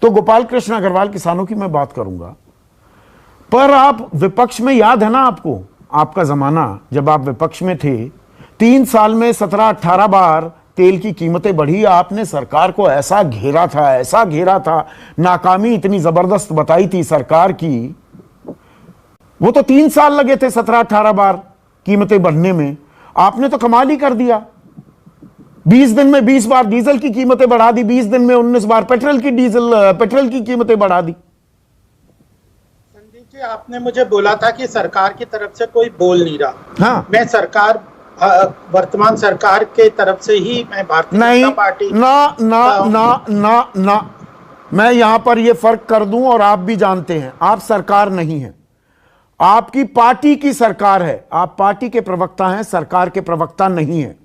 तो गोपाल कृष्ण अग्रवाल किसानों की मैं बात करूंगा, पर आप विपक्ष में, याद है ना आपको आपका जमाना जब आप विपक्ष में थे, 3 साल में 17-18 बार तेल की कीमतें बढ़ी। आपने सरकार को ऐसा घेरा था, ऐसा घेरा था, नाकामी इतनी जबरदस्त बताई थी सरकार की। वो तो 3 साल लगे थे 17-18 बार कीमतें बढ़ने में, आपने तो कमाल ही कर दिया। 20 दिन में 20 बार डीजल की कीमतें बढ़ा दी, 20 दिन में 19 बार पेट्रोल की कीमतें बढ़ा दी। संदीप जी, आपने मुझे बोला था कि सरकार की तरफ से कोई बोल नहीं रहा। हाँ, मैं सरकार, वर्तमान सरकार के तरफ से ही मैं भारतीय जनता पार्टी ना ना ना ना ना, मैं यहां पर यह फर्क कर दूं, और आप भी जानते हैं आप सरकार नहीं है, आपकी पार्टी की सरकार है। आप पार्टी के प्रवक्ता हैं, सरकार के प्रवक्ता नहीं है।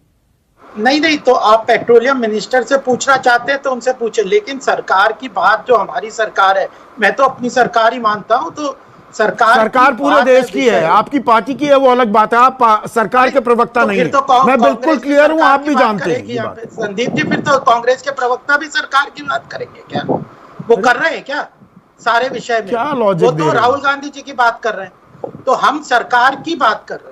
नहीं, तो आप पेट्रोलियम मिनिस्टर से पूछना चाहते हैं तो उनसे पूछे, लेकिन सरकार की बात जो हमारी सरकार है, मैं तो अपनी सरकार ही मानता हूं, तो सरकार पूरे देश की है, आपकी पार्टी की है वो अलग बात है, आप सरकार के प्रवक्ता नहीं है। मैं बिल्कुल क्लियर हूं, आप भी जानते हैं। संदीप जी, फिर तो कांग्रेस के प्रवक्ता भी सरकार की बात करेंगे क्या? वो कर रहे हैं क्या सारे विषय में? क्या लॉजिक? वो तो राहुल गांधी जी की बात कर रहे हैं, तो हम सरकार की बात कर रहे हैं।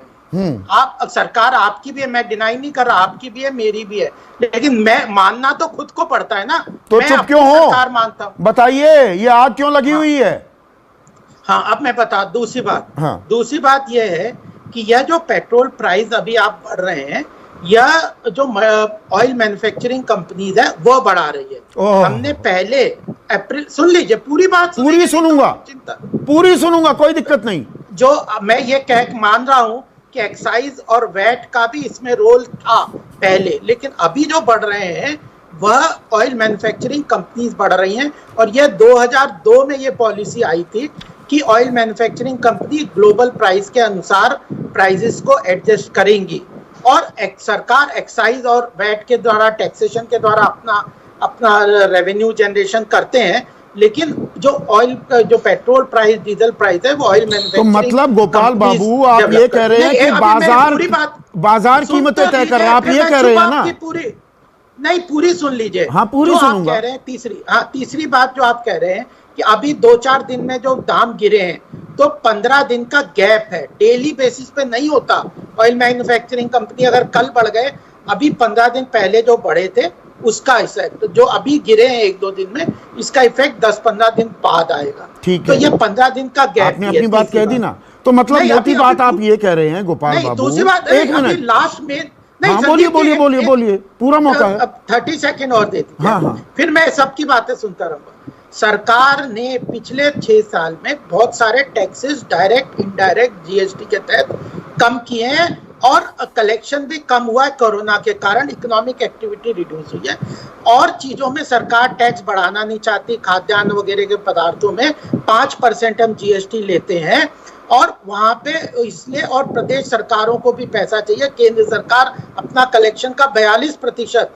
आप सरकार आपकी भी है, मैं डिनाई नहीं कर रहा, आपकी भी है, मेरी भी है, लेकिन मैं मानना तो खुद को पड़ता है ना। तो चुप क्यों हो? सरकार मानता हूं। बताइए ये आग क्यों लगी हुई है? हाँ, अब मैं बता, दूसरी बात, हाँ। दूसरी बात यह है कि यह जो पेट्रोल प्राइस अभी आप बढ़ रहे हैं, यह जो ऑयल मैन्युफैक्चरिंग कंपनीज है वो बढ़ा रही है। हमने पहले अप्रैल, सुन लीजिए पूरी बात, पूरी सुनूंगा, पूरी सुनूंगा, कोई दिक्कत नहीं। जो मैं ये मान रहा हूं कि एक्साइज और वैट का भी इसमें रोल था पहले, लेकिन अभी जो बढ़ रहे हैं वह ऑयल मैन्युफैक्चरिंग कंपनीज बढ़ रही हैं। और यह 2002 में ये पॉलिसी आई थी कि oil manufacturing company global price के अनुसार प्राइसेस को एडजस्ट करेंगी, और सरकार एक्साइज और वैट के द्वारा, टैक्सेशन के द्वारा अपना रेवेन्यू जनरेशन करते हैं, लेकिन जो ऑयल, जो पेट्रोल प्राइस, डीजल प्राइस है, वो ऑयल मैन्युफैक्चरिंग। तो मतलब गोपाल बाबू आप ये कह रहे हैं कि बाजार कीमतें तय कर रहा है, आप ये कह रहे हैं ना? पूरी सुन लीजिए। हाँ, पूरी सुनूंगा। कह रहे हैं तीसरी बात जो आप कह रहे हैं कि अभी 2-4 दिन में जो दाम गिरे हैं, तो 15 दिन का गैप है, डेली बेसिस पे नहीं होता। ऑयल मैन्युफैक्चरिंग कंपनी अगर कल बढ़ गए, अभी 15 दिन पहले जो बढ़े थे उसका इफेक्ट, जो अभी गिरे हैं 1-2 दिन में, इसका इफेक्ट 10-15 दिन बाद आएगा। ठीक तो है, ये 15 दिन का गैप। आपने अपनी बात कह दी ना, तो मतलब मोटी बात आप ये कह रहे हैं गोपाल बाबू। दूसरी बात, एक मिनट, लास्ट में बोलिए, पूरा मौका है। अब 30 सेकंड और दे दीजिए। हाँ। फिर मैं सबकी बातें सुनता रहूंगा। सरकार ने पिछले 6 साल में बहुत सारे टैक्सेस, डायरेक्ट इनडायरेक्ट, जीएसटी के तहत कम किए हैं, और कलेक्शन भी कम हुआ है। कोरोना के कारण इकोनॉमिक एक्टिविटी रिड्यूस हुई है, और चीजों में सरकार टैक्स बढ़ाना नहीं चाहती। खाद्यान्न वगैरह के पदार्थों में 5% हम जीएसटी लेते हैं, और वहां पे इसलिए, और प्रदेश सरकारों को भी पैसा चाहिए। केंद्र सरकार अपना कलेक्शन का 42%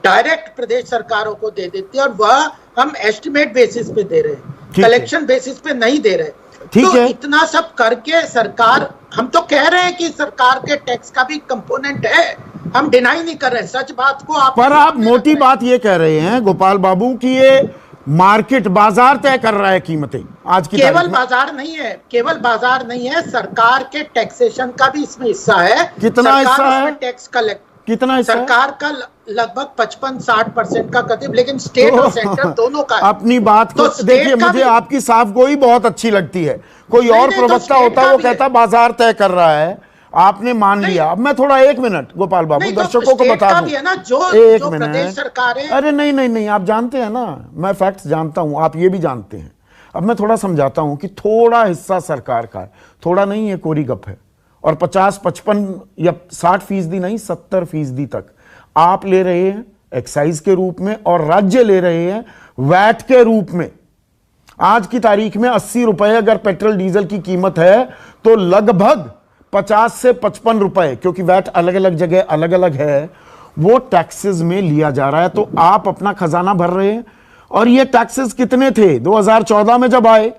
डायरेक्ट प्रदेश सरकारों को दे देती है, और वह हम एस्टिमेट बेसिस पे दे रहे हैं, कलेक्शन बेसिस पे नहीं दे रहे। तो इतना सब करके सरकार, हम तो कह रहे हैं कि सरकार के टैक्स का भी कंपोनेंट है, हम डिनाई नहीं कर रहे, सच बात को पर आप मोटी बात ये कह रहे हैं गोपाल बाबू कि ये मार्केट, बाजार तय कर रहा है कीमतें आज की। केवल बाजार नहीं है, केवल बाजार नहीं है, सरकार के टैक्सेशन का भी इसमें हिस्सा है। कितना हिस्सा है? टैक्स कलेक्ट, कितना हिस्सा? सरकार का लगभग 55-60% का करीब, लेकिन स्टेट और सेंटर दोनों का। अपनी बात को देखिए, मुझे आपकी साफ गोई बहुत अच्छी लगती है। कोई और प्रवक्ता होता वो कहता बाजार तय कर रहा है, आपने मान लिया। अब मैं थोड़ा 1 मिनट गोपाल बाबू दर्शकों को बता दूं, 1 मिनट। अरे नहीं, आप जानते हैं ना, मैं फैक्ट्स जानता हूं, आप ये भी जानते हैं। अब मैं थोड़ा समझाता हूं कि थोड़ा हिस्सा सरकार का है, थोड़ा नहीं, ये कोरी गप है। और 50, 55 या 60% नहीं, 70% तक आप ले रहे हैं एक्साइज के रूप में, और राज्य ले रहे हैं वैट के रूप में। आज की तारीख में 80 रुपए अगर पेट्रोल डीजल की कीमत है, तो लगभग 50 से 55 रुपए, क्योंकि वैट अलग अलग जगह अलग अलग है, वो टैक्सेस में लिया जा रहा है। तो आप अपना खजाना भर रहे हैं। और ये टैक्सेस कितने थे 2014 में जब आए?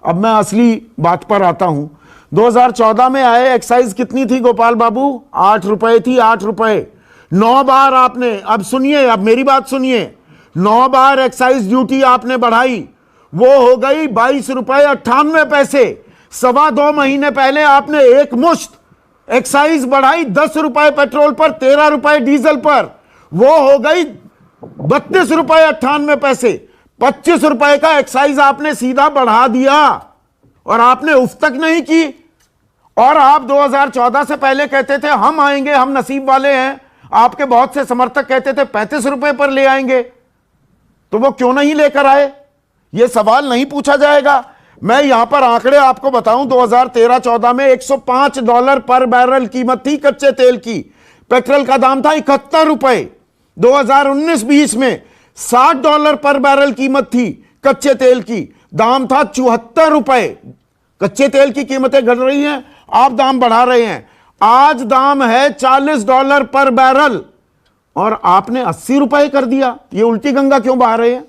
अब मैं असली बात पर आता हूं। 2014 में आए, एक्साइज कितनी थी गोपाल बाबू? 8 रुपए थी, 8 रुपए। 9 बार आपने, अब सुनिए, अब मेरी बात सुनिए, 9 बार एक्साइज ड्यूटी आपने बढ़ाई, वो हो गई 22 रुपए 98 पैसे। 2.25 महीने पहले आपने एक मुश्त एक्साइज बढ़ाई 10 रुपए पेट्रोल पर, 13 रुपए डीजल पर, वो हो गई 32 रुपए 98 पैसे। 25 रुपए का एक्साइज आपने सीधा बढ़ा दिया और आपने उफ तक नहीं की। और आप 2014 से पहले कहते थे हम आएंगे, हम नसीब वाले हैं। आपके बहुत से समर्थक कहते थे 35 रुपए पर ले आएंगे, तो वो क्यों नहीं लेकर आए? ये सवाल नहीं पूछा जाएगा? मैं यहां पर आंकड़े आपको बताऊं, 2013-14 में $105 पर बैरल कीमत थी कच्चे तेल की। पेट्रोल का दाम था 71 रुपए। 2019-20 में $60 पर बैरल कीमत थी कच्चे तेल की, दाम था 74 रुपए। कच्चे तेल की कीमतें घट रही हैं, आप दाम बढ़ा रहे हैं। आज दाम है $40 पर बैरल और आपने 80 रुपए कर दिया। ये उल्टी गंगा क्यों बहा रहे हैं?